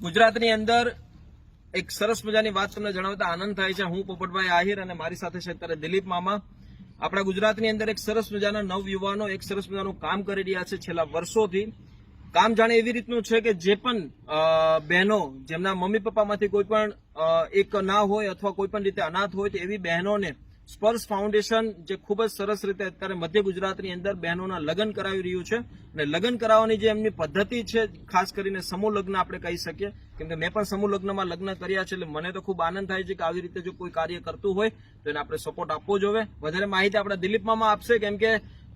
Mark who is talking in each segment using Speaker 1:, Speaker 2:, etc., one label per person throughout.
Speaker 1: ગુજરાતની અંદર એક સરસ મજાની વાત તમને જણાવતા આનંદ થાય છે। હું પોપટભાઈ આહિર અને મારી સાથે છે અત્યારે દિલીપ મામા। આપણા ગુજરાતની અંદર એક સરસ મજાના નવયુવાનો એક સરસ મજાનું કામ કરી રહ્યા છે છેલ્લા વર્ષોથી। કામ જાણે એવી રીતનું છે કે જે પણ બહેનો જેમના મમ્મી પપ્પામાંથી કોઈ પણ એક ના હોય અથવા કોઈ પણ રીતે અનાથ હોય તો એવી બહેનોને સ્પર્શ ફાઉન્ડેશન જે ખૂબ જ સરસ રીતે અત્યારે મધ્ય ગુજરાતની અંદર બહેનોના લગ્ન કરાવી રહ્યું છે અને લગ્ન કરાવવાની જે એમની પદ્ધતિ છે ખાસ કરીને સમૂહ લગ્ન આપણે કહી શકીએ, કેમ કે મેં પણ સમૂહ લગ્નમાં લગ્ન કર્યા છે એટલે મને તો ખૂબ આનંદ થાય છે કે આવી રીતે જો કોઈ કાર્ય કરતું હોય તો એને આપણે સપોર્ટ આપવો જોઈએ। વધારે માહિતી આપણા દિલીપ મામા આપશે, કેમ કે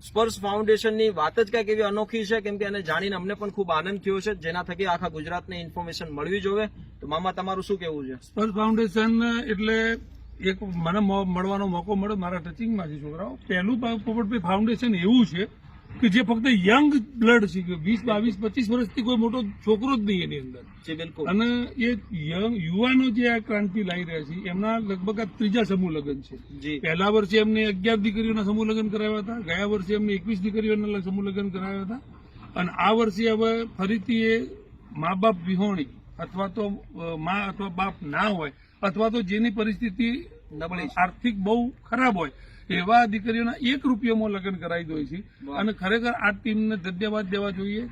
Speaker 1: સ્પર્શ ફાઉન્ડેશનની વાત જ કંઈક એવી અનોખી છે, કેમ કે એને જાણીને અમને પણ ખૂબ આનંદ થયો છે, જેના થકી આખા ગુજરાતને ઇન્ફોર્મેશન મળવી જોઈએ। તો મામા તમારું શું કહેવું છે?
Speaker 2: સ્પર્શ ફાઉન્ડેશન એટલે એક મને મળવાનો મોકો મળ્યો મારા ટચિંગમાં છે છોકરાઓ। પહેલું પોપટભાઈ ફાઉન્ડેશન એવું છે કે જે ફક્ત યંગ બ્લડ છે કે 20, 22, 25 વર્ષથી કોઈ મોટો છોકરો જ નહીં એની અંદર, અને એ યુવાનો જે આ ક્રાંતિ લાવી રહ્યા છે એમના લગભગ આ ત્રીજા સમૂહ લગ્ન છે। પહેલા વર્ષે એમને 11 દીકરીઓના સમૂહ લગ્ન કરાવ્યા હતા, ગયા વર્ષે એમને 21 દીકરીઓના સમૂહ લગ્ન કરાવ્યા હતા, અને આ વર્ષે હવે ફરીથી એ મા બાપ વિહોણી અથવા તો મા અથવા બાપ ના હોય અથવા તો જેની પરિસ્થિતિ આર્થિક બહુ ખરાબ હોય એવા દીકરીઓના 1 રૂપિયામાં લગ્ન કરાવી દો છે। અને ખરેખર આ ટીમને ધન્યવાદ દેવા જોઈએ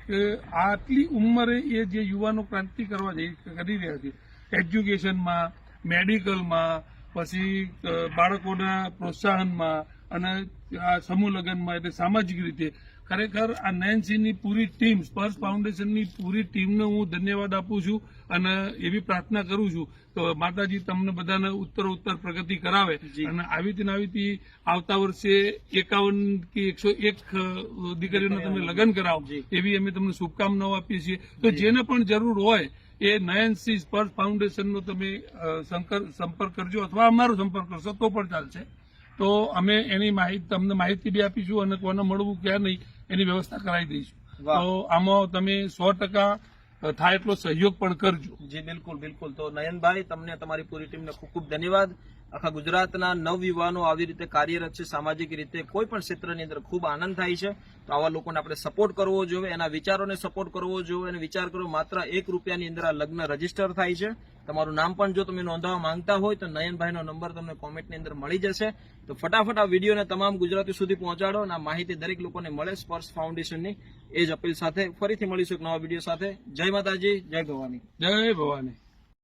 Speaker 2: કે આટલી ઉંમરે એ જે યુવાનો ક્રાંતિ કરવા કરી રહ્યા છે એજ્યુકેશનમાં, મેડિકલમાં, પછી બાળકોના પ્રોત્સાહનમાં અને આ સમૂહ લગ્નમાં, એટલે સામાજિક રીતે ખરેખર આ નયનસિંહની પૂરી ટીમ, સ્પર્શ ફાઉન્ડેશનની પૂરી ટીમને હું ધન્યવાદ આપું છું અને એવી પ્રાર્થના કરું છું તો માતાજી તમને બધાને ઉત્તર પ્રગતિ કરાવે અને આવી આવતા વર્ષે 51 કે 101 દીકરીઓને તમે લગ્ન કરાવો એવી અમે તમને શુભકામનાઓ આપીએ છીએ। તો જેને પણ જરૂર હોય એ નયનસિંહ સ્પર્શ ફાઉન્ડેશનનો તમે સંપર્ક કરજો અથવા અમારો સંપર્ક કરશો તો પણ ચાલશે। તો અમે એની તમને માહિતી બી આપીશું અને કોને મળવું ક્યાં નહીં એની વ્યવસ્થા કરાવી દઈશું। તો આમાં તમે 100% થાય એટલો સહયોગ પણ કરજો।
Speaker 1: જી બિલકુલ। તો નયનભાઈ, તમને તમારી પૂરી ટીમને ખૂબ ખૂબ ધન્યવાદ। આખા ગુજરાતના નવયુવાનો આવી રીતે કાર્યરત છે, સામાજિક રીતે કોઈ પણ ક્ષેત્રની અંદર ખૂબ આનંદ થાય છે। તો આવા લોકોને આપણે સપોર્ટ કરવો જોઈએ, એના વિચારોને સપોર્ટ કરવો જોઈએ અને વિચાર કરો માત્ર 1 રૂપિયાની અંદર આ લગ્ન રજીસ્ટર થાય છે। તમારું નામ પણ જો તમે નોંધાવવા માંગતા હોય તો નયનભાઈનો નંબર તમને કોમેન્ટની અંદર મળી જશે। તો ફટાફટ આ વિડીયોને તમામ ગુજરાતી સુધી પહોંચાડો અને આ માહિતી દરેક લોકોને મળે સ્પર્શ ફાઉન્ડેશનની એ જ અપીલ સાથે ફરીથી મળીશું એક નવા વિડીયો સાથે। જય માતાજી, જય ભવાની।
Speaker 2: જય ભવાની।